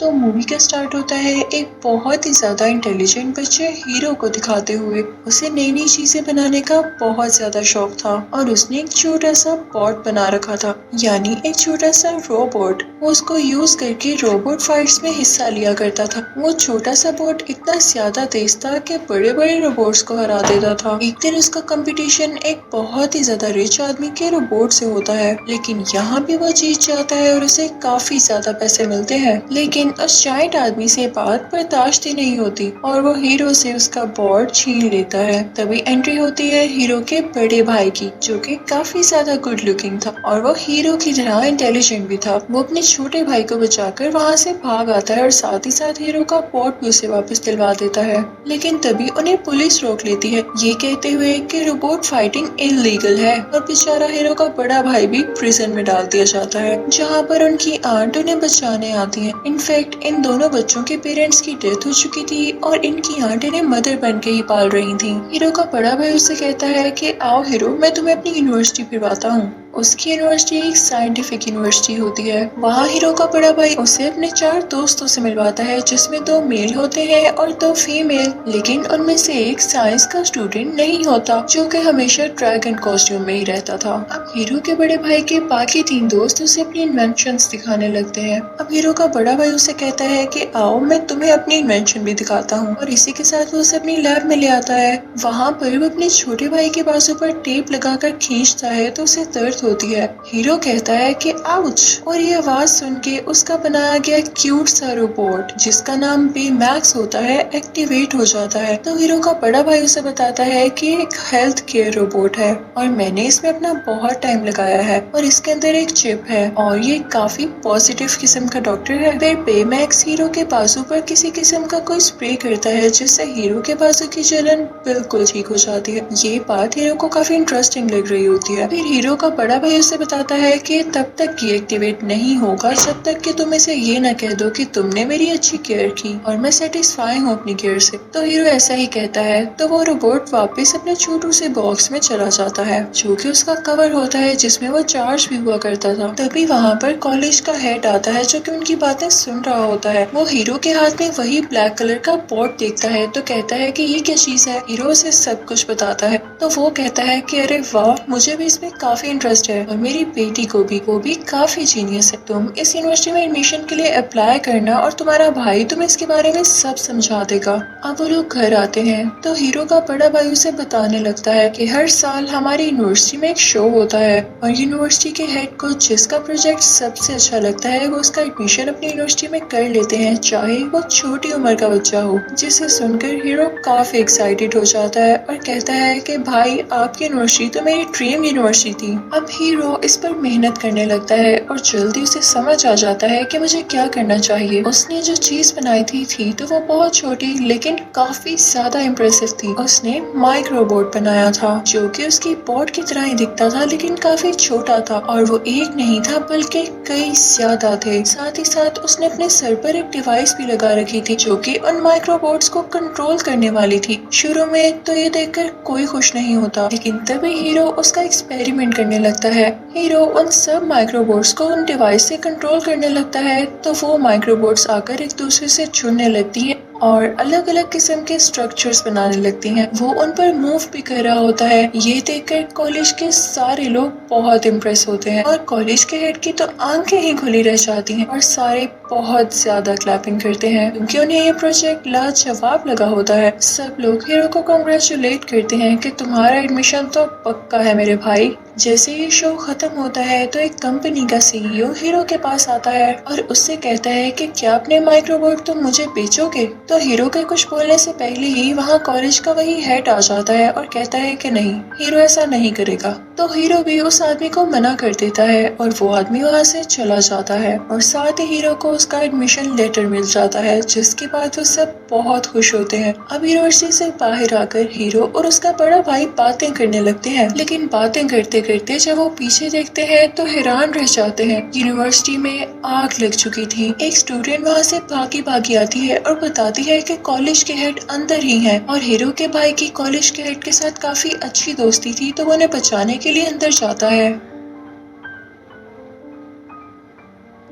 तो मूवी का स्टार्ट होता है एक बहुत ही ज्यादा इंटेलिजेंट बच्चे हीरो को दिखाते हुए। उसे नई नई चीजें बनाने का बहुत ज्यादा शौक था और उसने एक छोटा सा बॉट बना रखा था, यानी एक छोटा सा रोबोट। वो उसको यूज करके रोबोट फाइट्स में हिस्सा लिया करता था। वो छोटा सा बॉट इतना ज्यादा तेज था कि बड़े बड़े रोबोट्स को हरा देता था। एक दिन उसका कंपटीशन एक बहुत ही ज्यादा रिच आदमी के रोबोट से होता है, लेकिन यहाँ भी वो जीत जाता है और उसे काफी ज्यादा पैसे मिलते हैं। लेकिन उस जायंट आदमी से बात बर्दाश्त ही नहीं होती और वो हीरो से उसका बॉर्ड छीन लेता है। तभी एंट्री होती है हीरो के बड़े भाई की, जो कि काफी ज्यादा गुड लुकिंग था और वो हीरो की तरह इंटेलिजेंट भी था। वो अपने छोटे भाई को बचाकर वहाँ से भाग आता है और साथ ही साथ हीरो का बॉर्ड भी उसे वापस दिलवा देता है। लेकिन तभी उन्हें पुलिस रोक लेती है, ये कहते हुए कि रोबोट फाइटिंग इलीगल है, और बेचारा हीरो का बड़ा भाई भी प्रिजन में डाल दिया जाता है, जहाँ पर उनकी आंट उन्हें बचाने आती है। इनफैक्ट इन दोनों बच्चों के पेरेंट्स की डेथ हो चुकी थी और इनकी आंट इन्हें मदर बन के ही पाल रही थी। हीरो का बड़ा भाई उससे कहता है कि आओ हीरो, मैं तुम्हें अपनी यूनिवर्सिटी फिरवाता हूँ। उसकी यूनिवर्सिटी एक साइंटिफिक यूनिवर्सिटी होती है। वहाँ हीरो का बड़ा भाई उसे अपने 4 दोस्तों से मिलवाता है, जिसमें 2 मेल होते हैं और 2 फीमेल। लेकिन उनमें से एक साइंस का स्टूडेंट नहीं होता, जो कि हमेशा ड्रैगन कॉस्ट्यूम में ही रहता था। अब हीरो के बड़े भाई के बाकी 3 दोस्त उसे अपनी इन्वेंशंस दिखाने लगते हैं। अब हीरो का बड़ा भाई उसे कहता है कि आओ, मैं तुम्हें अपनी इन्वेंशन भी दिखाता हूँ, और इसी के साथ वो उसे अपनी लैब में ले आता है। वहाँ पर वो अपने छोटे भाई के बाजू पर टेप लगाकर खींचता है तो उसे दर्द होती है। हीरो कहता है कि आउच, और ये आवाज सुन के उसका बनाया गया क्यूट सा रोबोट, जिसका नाम बे मैक्स होता है, एक्टिवेट हो जाता है। तो हीरो का बड़ा भाई उसे बताता है कि एक हेल्थ केयर रोबोट है और मैंने इसमें अपना बहुत टाइम लगाया है, और इसके अंदर एक चिप है और ये काफी पॉजिटिव किस्म का डॉक्टर है। फिर बे मैक्स हीरो के बाजू पर किसी किस्म का कोई स्प्रे करता है, जिससे हीरो के बाजू की जलन बिल्कुल ठीक हो जाती है। ये बात हीरो को काफी इंटरेस्टिंग लग रही होती है। फिर हीरो का बड़ा भाई उसे बताता है कि तब तक ये एक्टिवेट नहीं होगा जब तक कि तुम इसे ये न कह दो कि तुमने मेरी अच्छी केयर की और मैं सेटिस्फाई हूँ अपनी केयर से। तो हीरो ऐसा ही कहता है, तो वो रोबोट वापस अपने छोटू से बॉक्स में चला जाता है, जो कि उसका कवर होता है, जिसमें वो चार्ज भी हुआ करता था। तभी वहाँ पर कॉलेज का हेड आता है, जो कि उनकी बातें सुन रहा होता है। वो हीरो के हाथ में वही ब्लैक कलर का पॉट देखता है तो कहता है कि ये क्या चीज है। हीरो उसे सब कुछ बताता है तो वो कहता है कि अरे वाह, मुझे भी इसमें काफी इंटरेस्ट है और मेरी बेटी को भी, वो भी काफी जीनियस है। तुम इस यूनिवर्सिटी में एडमिशन के लिए अप्लाई करना और तुम्हारा भाई तुम्हें इसके बारे में सब समझा देगा। अब वो लोग घर आते हैं तो हीरो का बड़ा भाई उसे बताने लगता है कि हर साल हमारी यूनिवर्सिटी में एक शो होता है और यूनिवर्सिटी के हेड को जिसका प्रोजेक्ट सबसे अच्छा लगता है वो उसका एडमिशन अपनी यूनिवर्सिटी में कर लेते हैं, चाहे वो छोटी उम्र का बच्चा हो। जिसे सुनकर हीरो काफी एक्साइटेड हो जाता है और कहता है कि भाई, आपकी यूनिवर्सिटी तो मेरी ड्रीम यूनिवर्सिटी थी। अब हीरो इस पर मेहनत करने लगता है और जल्दी उसे समझ आ जाता है कि मुझे क्या करना चाहिए। उसने जो चीज बनाई थी तो वो बहुत छोटी लेकिन काफी ज्यादा इम्प्रेसिव थी। उसने माइक्रो रोबोट बनाया था, जो कि उसकी बॉट की तरह ही दिखता था लेकिन काफी छोटा था, और वो एक नहीं था बल्कि कई ज्यादा थे। साथ ही साथ उसने अपने सर पर एक डिवाइस भी लगा रखी थी, जो कि उन माइक्रोबोट्स को कंट्रोल करने वाली थी। शुरू में तो ये देखकर कोई खुश नहीं होता, लेकिन तभी हीरो उसका एक्सपेरिमेंट करने लगता है। हीरो उन सब माइक्रोबोट्स को उन डिवाइस से कंट्रोल करने लगता है तो वो माइक्रोबोट्स आकर एक दूसरे से जुड़ने लगती है और अलग अलग किस्म के स्ट्रक्चर्स बनाने लगती हैं। वो उन पर मूव भी कर रहा होता है। ये देखकर कॉलेज के सारे लोग बहुत इम्प्रेस होते हैं और कॉलेज के हेड की तो आंखें ही खुली रह जाती हैं और सारे बहुत ज्यादा क्लैपिंग करते हैं, क्योंकि उन्हें ये प्रोजेक्ट लाजवाब लगा होता है। सब लोग हीरो को कांग्रेचुलेट करते हैं कि तुम्हारा एडमिशन तो पक्का है मेरे भाई। जैसे ही शो खत्म होता है तो एक कंपनी का सीईओ हीरो के पास आता है और उससे कहता है कि क्या अपने माइक्रोबोट तुम मुझे बेचोगे। तो हीरो के कुछ बोलने से पहले ही वहाँ कॉलेज का वही हेड आ जाता है और कहता है कि नहीं, हीरो ऐसा नहीं करेगा। तो हीरो भी उस आदमी को मना कर देता है और वो आदमी वहाँ से चला जाता है और साथ ही हीरो को उसका एडमिशन लेटर मिल जाता है, जिसके बाद वो सब बहुत खुश होते हैं। अब यूनिवर्सिटी से बाहर आकर हीरो और उसका बड़ा भाई बातें करने लगते हैं, लेकिन बातें करते करते जब वो पीछे देखते हैं तो हैरान रह जाते हैं। यूनिवर्सिटी में आग लग चुकी थी। एक स्टूडेंट वहाँ से भागी भागी आती है और बताती है कि कॉलेज के हेड अंदर ही हैं और हीरो के भाई की कॉलेज के हेड के साथ काफी अच्छी दोस्ती थी, तो वो उन्हें बचाने के लिए अंदर जाता है।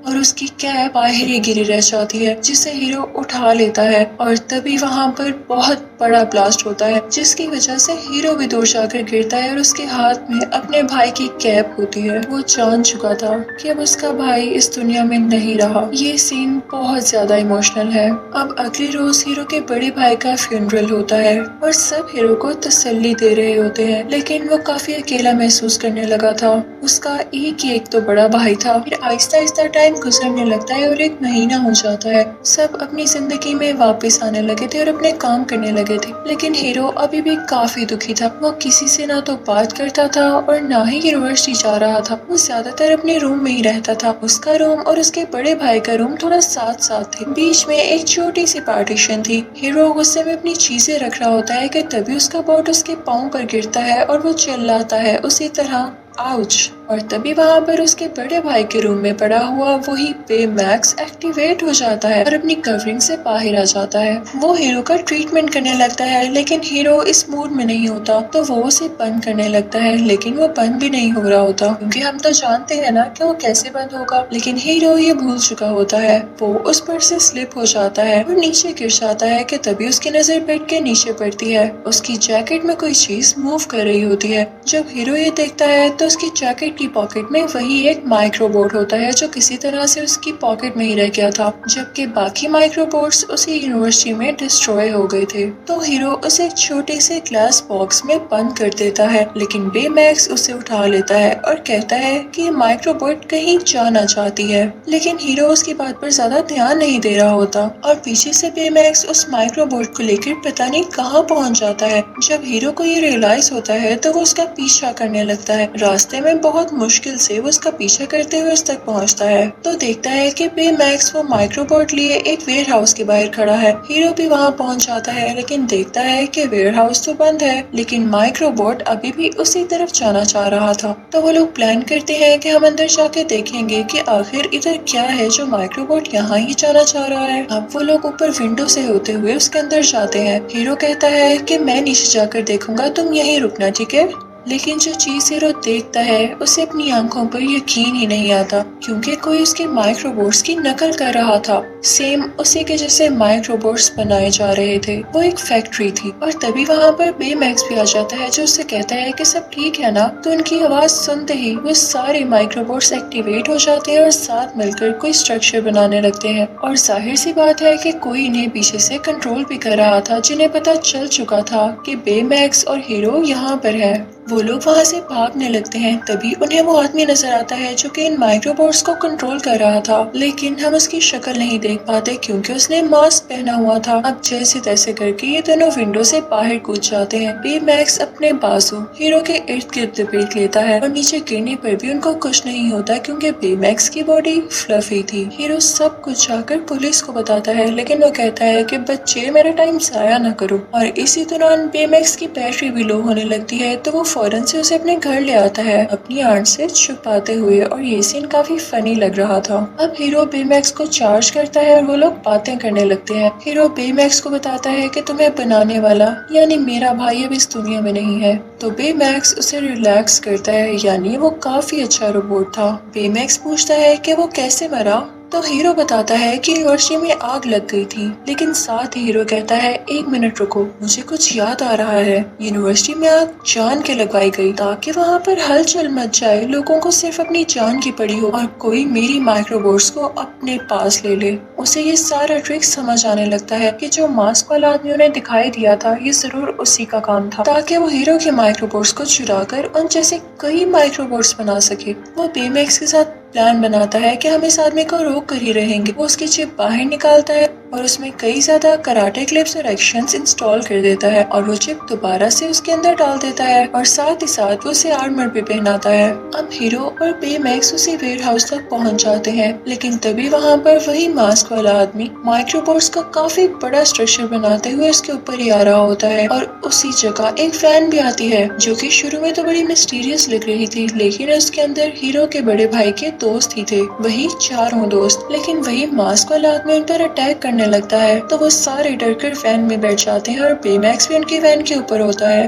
और और उसकी कैप बाहर ही गिरी रह जाती है, जिसे हीरो उठा लेता है और तभी वहाँ पर बहुत बड़ा ब्लास्ट होता है, जिसकी वजह से हीरो भी दूर जाकर गिरता है और उसके हाथ में अपने भाई की कैप होती है। वो जान चुका था कि अब उसका भाई इस दुनिया में नहीं रहा। ये सीन बहुत ज्यादा इमोशनल है। अब अगले रोज हीरो के बड़े भाई का फ्यूनरल होता है और सब हीरो को तसल्ली दे रहे होते हैं, लेकिन वो काफी अकेला महसूस करने लगा था। उसका एक तो बड़ा भाई था। फिर आहिस्ता आहिस्ता टाइम गुजरने लगता है और एक महीना हो जाता है। सब अपनी जिंदगी में वापस आने लगे थे और अपने काम करने लगे थे, लेकिन हीरो अभी भी काफी दुखी था। वो किसी से ना तो बात करता था और ना ही यूनिवर्सिटी जा रहा था। वो ज्यादातर अपने रूम में ही रहता था। उसका रूम और उसके बड़े भाई का रूम थोड़ा साथ साथ थे। बीच में एक छोटी सी पार्टीशन थी। हीरो गुस्से में अपनी चीजें रख रहा होता है कि तभी उसका बोट उसके पाँव पर गिरता है और वो चिल्लाता है उसी तरह आउच। और तभी वहाँ पर उसके बड़े भाई के रूम में पड़ा हुआ वही बेमैक्स एक्टिवेट हो जाता है और अपनी कवरिंग से बाहर आ जाता है। वो हीरो का ट्रीटमेंट करने लगता है, लेकिन हीरो इस मूड में नहीं होता, तो वो उसे बंद करने लगता है, लेकिन वो बंद भी नहीं हो रहा होता, क्योंकि हम तो जानते हैं ना कि वो कैसे बंद होगा। लेकिन हीरो ये भूल चुका होता है। वो उस पर से स्लिप हो जाता है और नीचे गिर जाता है कि तभी उसकी नजर बेड के नीचे पड़ती है। उसकी जैकेट में कोई चीज मूव कर रही होती है। जब हीरो ये देखता है तो उसकी जैकेट की पॉकेट में वही एक माइक्रोबोट होता है, जो किसी तरह से उसकी पॉकेट में ही रह गया था, जबकि बाकी माइक्रोबोट्स उसी यूनिवर्सिटी में डिस्ट्रॉय हो गए थे। तो हीरो उसे एक छोटे से ग्लास बॉक्स में बंद कर देता है, लेकिन बेमैक्स उसे उठा लेता है और कहता है कि माइक्रोबोट कहीं जाना चाहती है। लेकिन हीरो उसकी बात पर ज्यादा ध्यान नहीं दे रहा होता और पीछे से बेमैक्स उस माइक्रोबोट को लेकर पता नहीं कहाँ पहुँच जाता है। जब हीरो को ये रियलाइज होता है तो वो उसका पीछा करने लगता है। रास्ते में बहुत मुश्किल से वो उसका पीछा करते हुए उस तक पहुंचता है तो देखता है कि बेमैक्स वो माइक्रोबोट लिए एक वेयर हाउस के बाहर खड़ा है। हीरो भी वहां पहुंच जाता है, लेकिन देखता है कि वेयर हाउस तो बंद है, लेकिन माइक्रोबोट अभी भी उसी तरफ जाना चाह रहा था। तो वो लोग प्लान करते हैं कि हम अंदर जाके देखेंगे कि आखिर इधर क्या है जो माइक्रोबोट यहाँ ही जाना चाह रहा है। अब वो लोग ऊपर विंडो से होते हुए उसके अंदर जाते हैं। हीरो कहता है कि मैं नीचे जाकर देखूंगा, तुम यहीं रुकना, ठीक है। लेकिन जो चीज हीरो देखता है उसे अपनी आंखों पर यकीन ही नहीं आता, क्योंकि कोई उसके माइक्रोबोट्स की नकल कर रहा था। सेम उसी के जैसे माइक्रोबोट्स बनाए जा रहे थे। वो एक फैक्ट्री थी और तभी वहाँ पर बेमैक्स भी आ जाता है, जो उससे कहता है कि सब ठीक है ना। तो उनकी आवाज सुनते ही वो सारे माइक्रोबोट्स एक्टिवेट हो जाते हैं और साथ मिलकर कोई स्ट्रक्चर बनाने लगते हैं। और जाहिर सी बात है कि कोई इन्हें पीछे से कंट्रोल भी कर रहा था, जिन्हें पता चल चुका था कि बेमैक्स और हीरो यहाँ पर है। वो लोग वहाँ से भागने लगते हैं। तभी उन्हें वो आदमी नजर आता है जो कि इन माइक्रोबोट्स को कंट्रोल कर रहा था, लेकिन हम उसकी शक्ल नहीं देख पाते क्योंकि उसने मास्क पहना हुआ था। अब जैसे तैसे करके ये दोनों विंडो से बाहर कूद जाते हैं। बेमैक्स अपने बाजू हीरो के इर्द गिर्द लपेट लेता है और नीचे गिरने पर भी उनको कुछ नहीं होता, क्योंकि बेमैक्स की बॉडी फ्लफी थी। हीरो सब कुछ जाकर पुलिस को बताता है, लेकिन वो कहता है कि बच्चे मेरा टाइम जाया न करो। और इसी दौरान बेमैक्स की बैटरी भी लो होने लगती है, तो वो फौरन से उसे अपने घर ले आता है, अपनी आंट से छुपाते हुए। और ये सीन काफी फनी लग रहा था। अब हीरो बेमैक्स को चार्ज करता है और वो लोग बातें करने लगते हैं। हीरो बेमैक्स को बताता है कि तुम्हें बनाने वाला यानी मेरा भाई अब इस दुनिया में नहीं है। तो बेमैक्स उसे रिलैक्स करता है, यानी वो काफी अच्छा रोबोट था। बेमैक्स पूछता है कि वो कैसे मरा। तो हीरो बताता है कि यूनिवर्सिटी में आग लग गई थी, लेकिन साथ ही हीरो कहता है एक मिनट रुको, मुझे कुछ याद आ रहा है। यूनिवर्सिटी में आग जान के लगवाई गई ताकि वहाँ पर हलचल मच जाए, लोगों को सिर्फ अपनी जान की पड़ी हो और कोई मेरी माइक्रोबोट्स को अपने पास ले ले। उसे ये सारा ट्रिक समझ आने लगता है कि जो मास्क वाला आदमी उन्हें दिखाई दिया था ये जरूर उसी का काम था, ताकि वो हीरो के माइक्रोबोट्स को चुरा कर उन जैसे कई माइक्रोबोट्स बना सके। वो बेमैक्स के साथ प्लान बनाता है कि हम इस आदमी को रोक कर ही रहेंगे। वो उसकी चिप बाहर निकालता है और उसमें कई ज्यादा कराटे क्लिप्स और एक्शंस इंस्टॉल कर देता है और वो चिप दोबारा से उसके अंदर डाल देता है और साथ ही साथ वो उसे आर्मर भी पहनाता है। अब हीरो और बेमैक्स उसी वेयर हाउस तक पहुंच जाते हैं, लेकिन तभी वहां पर वही मास्क वाला आदमी माइक्रोबोट्स का काफी बड़ा स्ट्रक्चर बनाते हुए उसके ऊपर ही आ रहा होता है। और उसी जगह एक फैन भी आती है, जो कि शुरू में तो बड़ी मिस्टीरियस लग रही थी, लेकिन उसके अंदर हीरो के बड़े भाई के दोस्त ही थे, वही चारों दोस्त। लेकिन वही मास्क वाला आदमी उन पर अटैक करने लगता है, तो वो सारे डरकर फैन में बैठ जाते हैं और बेमैक्स भी उनकी फैन के ऊपर होता है।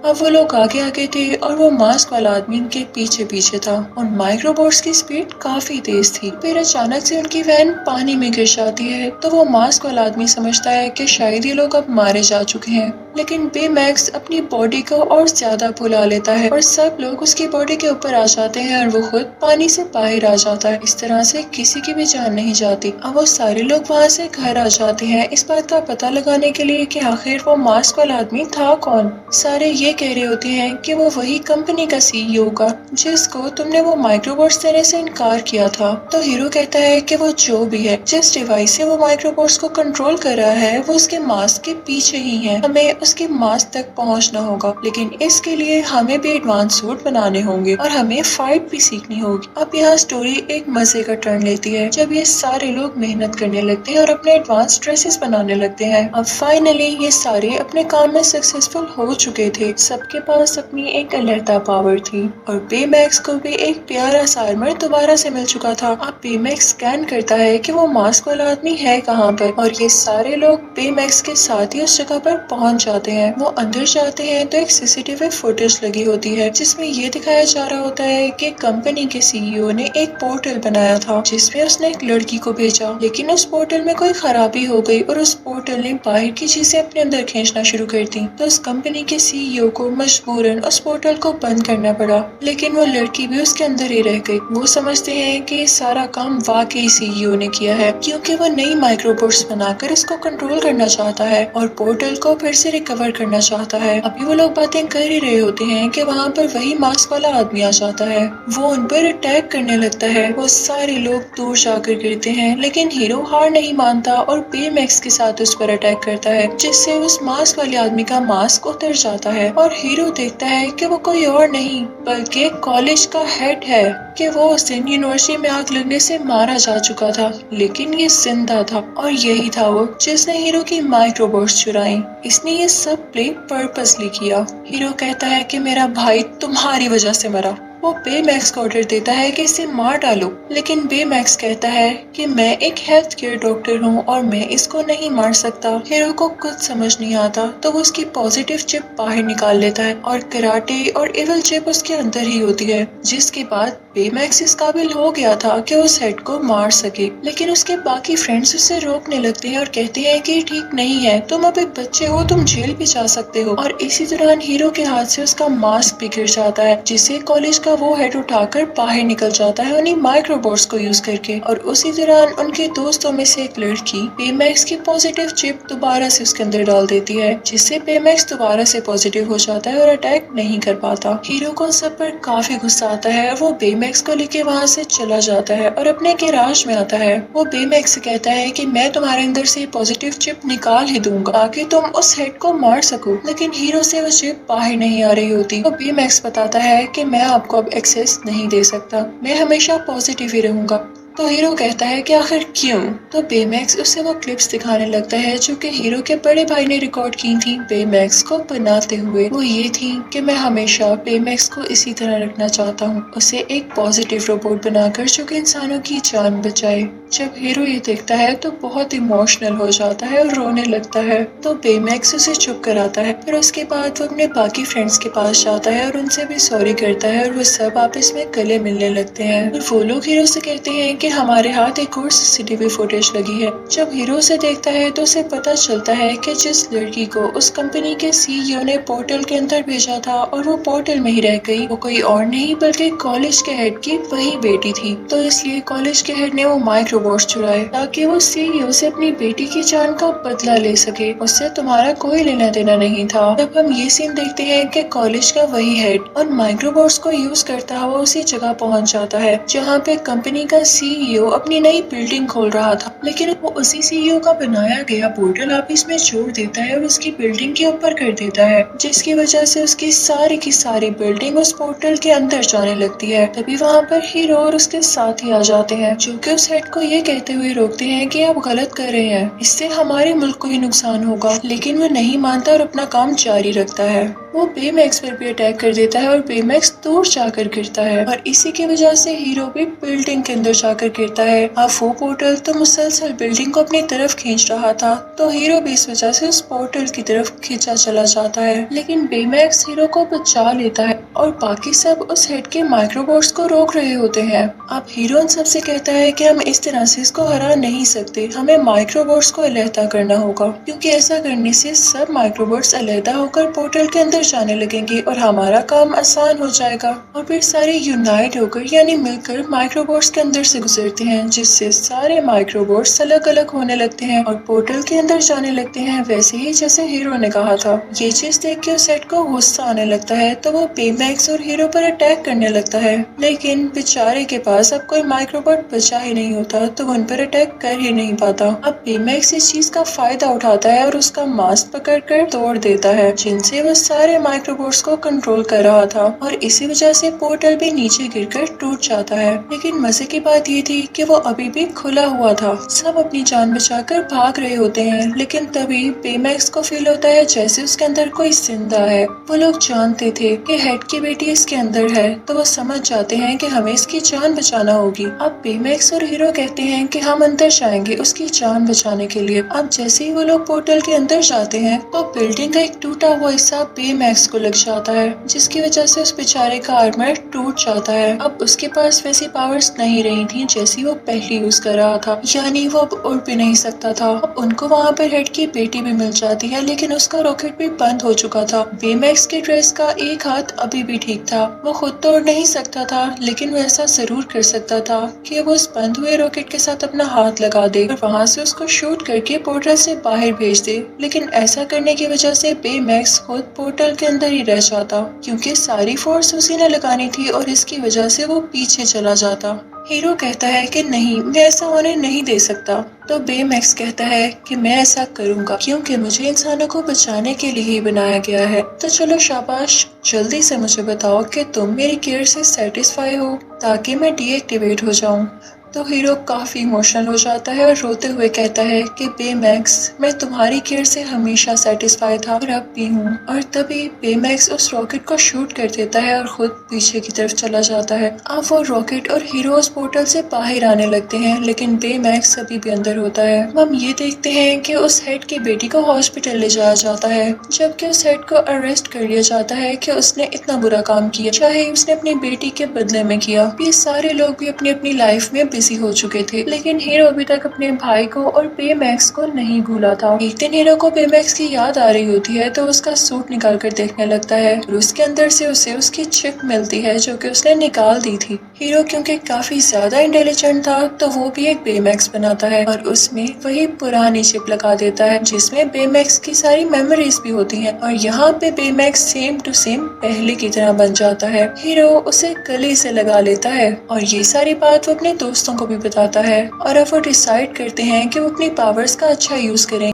अब वो लोग आगे आगे थे और वो मास्क वाला आदमी उनके पीछे पीछे था। उन माइक्रोबॉट्स की स्पीड काफी तेज थी। फिर अचानक से उनकी वैन पानी में गिर जाती है तो वो मास्क वाला आदमी समझता है कि शायद ये लोग अब मारे जा चुके हैं। लेकिन बेमैक्स अपनी बॉडी को और ज्यादा फुला लेता है और सब लोग उसकी बॉडी के ऊपर आ जाते हैं और वो खुद पानी से बाहर आ जाता है। इस तरह से किसी की भी जान नहीं जाती। अब वो सारे लोग वहाँ से घर आ जाते हैं इस बात का पता लगाने के लिए कि आखिर वो मास्क वाला आदमी था कौन। सारे ये कह रहे होते हैं कि वो वही कंपनी का सीईओ का जिसको तुमने वो माइक्रोबॉट्स देने से इनकार किया था। तो हीरो कहता है कि वो जो भी है, जिस डिवाइस से वो माइक्रोबॉट्स को कंट्रोल कर रहा है, वो उसके मास्क के पीछे ही है। हमें उसके मास्क तक पहुंचना होगा, लेकिन इसके लिए हमें भी एडवांस सूट बनाने होंगे और हमें फाइट भी सीखनी होगी। अब यहाँ स्टोरी एक मजे का टर्न लेती है जब ये सारे लोग मेहनत करने लगते हैं और अपने एडवांस ड्रेसेस बनाने लगते हैं। अब फाइनली ये सारे अपने काम में सक्सेसफुल हो चुके थे। सबके पास अपनी एक अलहदा पावर थी और बेमैक्स को भी एक प्यारा सा आर्मर दोबारा से मिल चुका था। अब बेमैक्स स्कैन करता है कि वो मास्क वाला आदमी है कहाँ पर और ये सारे लोग बेमैक्स के साथ ही उस जगह पर पहुंच जाते हैं। वो अंदर जाते हैं तो एक सीसीटीवी फुटेज लगी होती है जिसमें ये दिखाया जा रहा होता है कि कंपनी के सीईओ ने एक पोर्टल बनाया था जिसमें उसने एक लड़की को भेजा, लेकिन उस पोर्टल में कोई खराबी हो गई और उस पोर्टल ने बाहर की चीजें अपने अंदर खींचना शुरू कर दी। तो उस कंपनी के सीईओ को मजबूरन उस पोर्टल को बंद करना पड़ा, लेकिन वो लड़की भी उसके अंदर ही रह गई। वो समझते हैं कि सारा काम वाकई सीईओ ने किया है क्योंकि वो नई माइक्रोबॉट्स बनाकर इसको कंट्रोल करना चाहता है और पोर्टल को फिर से रिकवर करना चाहता है। अभी वो लोग बातें कर ही रहे होते हैं कि वहाँ पर वही मास्क वाला आदमी आ जाता है। वो उन पर अटैक करने लगता है। वो सारे लोग दूर जाकर गिरते हैं, लेकिन हीरो हार नहीं मानता और बेमैक्स के साथ उस पर अटैक करता है जिससे उस मास्क वाले आदमी का मास्क उतर जाता है और हीरो देखता है कि वो कोई और नहीं बल्कि कॉलेज का हेड है कि वो उस दिन यूनिवर्सिटी में आग लगने से मारा जा चुका था, लेकिन ये जिंदा था और यही था वो जिसने हीरो की माइक्रोबॉट्स चुराई। इसने ये सब प्ले पर्पसली किया। हीरो कहता है कि मेरा भाई तुम्हारी वजह से मरा। वो बेमैक्स को ऑर्डर देता है कि इसे मार डालो, लेकिन बेमैक्स कहता है कि मैं एक हेल्थ केयर डॉक्टर हूँ और मैं इसको नहीं मार सकता। हीरो को कुछ समझ नहीं आता तो वो उसकी पॉजिटिव चिप बाहर निकाल लेता है और कराटे और इविल चिप उसके अंदर ही होती है, जिसके बाद बेमैक्स इस काबिल हो गया था कि उस हेड को मार सके। लेकिन उसके बाकी फ्रेंड्स उसे रोकने लगते हैं और कहते हैं कि ठीक नहीं है, तुम अब एक बच्चे हो, तुम जेल भी जा सकते हो। और इसी दौरान हीरो के हाथ से उसका मास्क भी गिर जाता है जिसे कॉलेज का वो हेड उठाकर बाहर निकल जाता है उन्हीं माइक्रोबॉट्स को यूज करके। और उसी दौरान उनके दोस्तों में से एक लड़की बेमैक्स की पॉजिटिव चिप दोबारा से उसके अंदर डाल देती है जिससे बेमैक्स दोबारा से पॉजिटिव हो जाता है और अटैक नहीं कर पाता। हीरो को सब पर काफी गुस्सा आता है। वो बेमैक्स को लेके वहाँ से चला जाता है और अपने गैराज में आता है। वो बेमैक्स से कहता है कि मैं तुम्हारे अंदर से पॉजिटिव चिप निकाल ही दूंगा ताकि तुम उस हेड को मार सको, लेकिन हीरो से वो चिप बाहर नहीं आ रही होती। तो बेमैक्स बताता है कि मैं आपको अब एक्सेस नहीं दे सकता, मैं हमेशा पॉजिटिव ही रहूंगा। तो हीरो कहता है कि आखिर क्यों? तो बेमैक्स उसे वो क्लिप्स दिखाने लगता है जो कि हीरो के बड़े भाई ने रिकॉर्ड की थी बेमैक्स को बनाते हुए। वो ये थी कि मैं हमेशा बेमैक्स को इसी तरह रखना चाहता हूँ, उसे एक पॉजिटिव रोबोट बनाकर जो कि इंसानों की जान बचाए। जब हीरो ये देखता है तो बहुत इमोशनल हो जाता है और रोने लगता है। तो बेमैक्स उसे चुप कराता है। फिर उसके बाद वो अपने बाकी फ्रेंड्स के पास जाता है और उनसे भी सॉरी करता है और वो सब आपस में गले मिलने लगते हैं। और वो लोग हीरो से कहते हैं कि हमारे हाथ एक और सीसीटीवी फुटेज लगी है। जब हीरो से देखता है तो उसे पता चलता है कि जिस लड़की को उस कंपनी के सीईओ ने पोर्टल के अंदर भेजा था और वो पोर्टल में ही रह गई, वो कोई और नहीं बल्कि कॉलेज के हेड की वही बेटी थी। तो इसलिए कॉलेज के हेड ने वो माइक्रोबॉट्स चुराए ताकि वो सीईओ से अपनी बेटी की जान का बदला ले सके। उससे तुम्हारा कोई लेना देना नहीं था। तब हम ये सीन देखते हैं कि कॉलेज का वही हेड और माइक्रोबॉट्स को यूज करता हुआ उसी जगह पहुंच जाता है जहाँ पे कंपनी का सीईओ अपनी नई बिल्डिंग खोल रहा था, लेकिन वो उसी सीईओ का बनाया गया पोर्टल ऑफिस में छोड़ देता है और उसकी बिल्डिंग के ऊपर कर देता है, जिसकी वजह से उसकी सारी की सारी बिल्डिंग उस पोर्टल के अंदर जाने लगती है। तभी वहाँ पर हीरो और उसके साथी आ जाते हैं जो कि उस हेड को ये कहते हुए रोकते हैं कि आप गलत कर रहे हैं, इससे हमारे मुल्क को ही नुकसान होगा। लेकिन वो नहीं मानता और अपना काम जारी रखता है। वो बेमैक्स पर भी अटैक कर देता है और बेमैक्स दूर जाकर गिरता है और इसी की वजह से हीरो भी बिल्डिंग के अंदर जाकर गिरता है। अब वो पोर्टल तो मुसलसल बिल्डिंग को अपनी तरफ खींच रहा था, तो हीरो भी इस वजह से उस पोर्टल की तरफ खींचा चला जाता है, लेकिन बेमैक्स हीरो को बचा लेता है और बाकी सब उस हेड के माइक्रोबॉट्स को रोक रहे होते हैं। अब हीरो उन सबसे कहता है कि हम इस तरह से इसको हरा नहीं सकते, हमें माइक्रोबॉट्स को अलहदा करना होगा, क्योंकि ऐसा करने से सब माइक्रोबॉट्स अलहदा होकर पोर्टल के अंदर जाने लगेंगे और हमारा काम आसान हो जाएगा। और फिर सारे यूनाइट होकर यानी मिलकर माइक्रोबॉट्स के अंदर से गुजरते हैं, जिससे सारे माइक्रोबॉट्स अलग अलग होने लगते हैं और पोर्टल के अंदर जाने लगते हैं, वैसे ही जैसे हीरो ने कहा था। ये चीज देख के उस हेड को गुस्सा आने लगता है, तो वो बेमैक्स और हीरो पर अटैक करने लगता है, लेकिन बेचारे के पास अब कोई माइक्रोबॉट बचा ही नहीं होता, तो उन पर अटैक कर ही नहीं पाता। अब बेमैक्स इस चीज का फायदा उठाता है और उसका मास्क पकड़कर तोड़ देता है, जिनसे वो सारे माइक्रोबॉट्स को कंट्रोल कर रहा था और इसी वजह से पोर्टल भी नीचे गिरकर टूट जाता है। लेकिन मजे की बात ये थी कि वो अभी भी खुला हुआ था। सब अपनी जान बचाकर भाग रहे होते हैं, लेकिन तभी बेमैक्स को फील होता है जैसे उसके अंदर कोई जिंदा है। वो लोग जानते थे कि हेड की बेटी इसके अंदर है, तो वो समझ जाते हैं कि हमें इसकी जान बचाना होगी। अब बेमैक्स और हीरो कहते हैं कि हम अंदर जाएंगे उसकी जान बचाने के लिए। अब जैसे ही वो लोग पोर्टल के अंदर जाते हैं, तो बिल्डिंग का एक टूटा हुआ हिस्सा बेमैक्स को लग जाता है, जिसकी वजह से उस बेचारे का आर्मर टूट जाता है। अब उसके पास वैसी पावर्स नहीं रही थी जैसी वो पहले यूज कर रहा था, यानी वो अब उड़ भी नहीं सकता था। अब उनको वहाँ पर हेड की बेटी भी मिल जाती है, लेकिन उसका रॉकेट भी बंद हो चुका था। बेमैक्स के ड्रेस का एक हाथ अभी भी ठीक था, वो खुद तो उड़ नहीं सकता था, लेकिन वो ऐसा जरूर कर सकता था कि वो उस बंद हुए रॉकेट के साथ अपना हाथ लगा दे और वहाँ से उसको शूट करके पोर्टल से बाहर भेज दे। लेकिन ऐसा करने की वजह से बेमैक्स खुद पोर्टल के अंदर ही रह जाता, क्योंकि सारी फोर्स उसी ने लगानी थी और इसकी वजह से वो पीछे चला जाता। हीरो कहता है कि नहीं, मैं ऐसा होने नहीं दे सकता। तो बेमैक्स कहता है कि मैं ऐसा करूंगा, क्योंकि मुझे इंसानों को बचाने के लिए ही बनाया गया है। तो चलो शाबाश, जल्दी से मुझे बताओ कि तुम मेरी केयर से सेटिस्फाई हो, ताकि मैं डीएक्टिवेट हो जाऊं। तो हीरो काफी इमोशनल हो जाता है और रोते हुए कहता है कि बेमैक्स, मैं तुम्हारी केयर से हमेशा सेटिस्फाई था और अब भी हूँ। और तभी बेमैक्स उस रॉकेट को शूट कर देता है और खुद पीछे की तरफ चला जाता है। अब वो रॉकेट और हीरो उस पोर्टल से बाहर आने लगते हैं, लेकिन बेमैक्स अभी भी अंदर होता है। हम ये देखते हैं कि उस हेड की बेटी को हॉस्पिटल ले जाया जाता है, जबकि उस हेड को अरेस्ट कर लिया जाता है कि उसने इतना बुरा काम किया, चाहे उसने अपनी बेटी के बदले में किया। ये सारे लोग भी अपनी अपनी लाइफ में बिजी हो चुके थे, लेकिन हीरो अभी तक अपने भाई को और बेमैक्स को नहीं भूला था। एक दिन हीरो को बेमैक्स की याद आ रही होती है, तो उसका सूट निकाल कर देखने लगता है और उसके अंदर से उसे उसकी चिप मिलती है, जो कि उसने निकाल दी थी। हीरो क्योंकि काफी ज्यादा इंटेलिजेंट था, तो वो भी एक बेमैक्स बनाता है और उसमें वही पुरानी चिप लगा देता है, जिसमें बेमैक्स की सारी मेमोरीज भी होती हैं। और यहाँ पे बेमैक्स सेम टू सेम पहले की तरह बन जाता है। हीरो उसे गले से लगा लेता है और ये सारी बात वो अपने दोस्तों को भी बताता है, और अब वो डिसाइड करते हैं कि वो अपनी पावर्स का अच्छा यूज करें।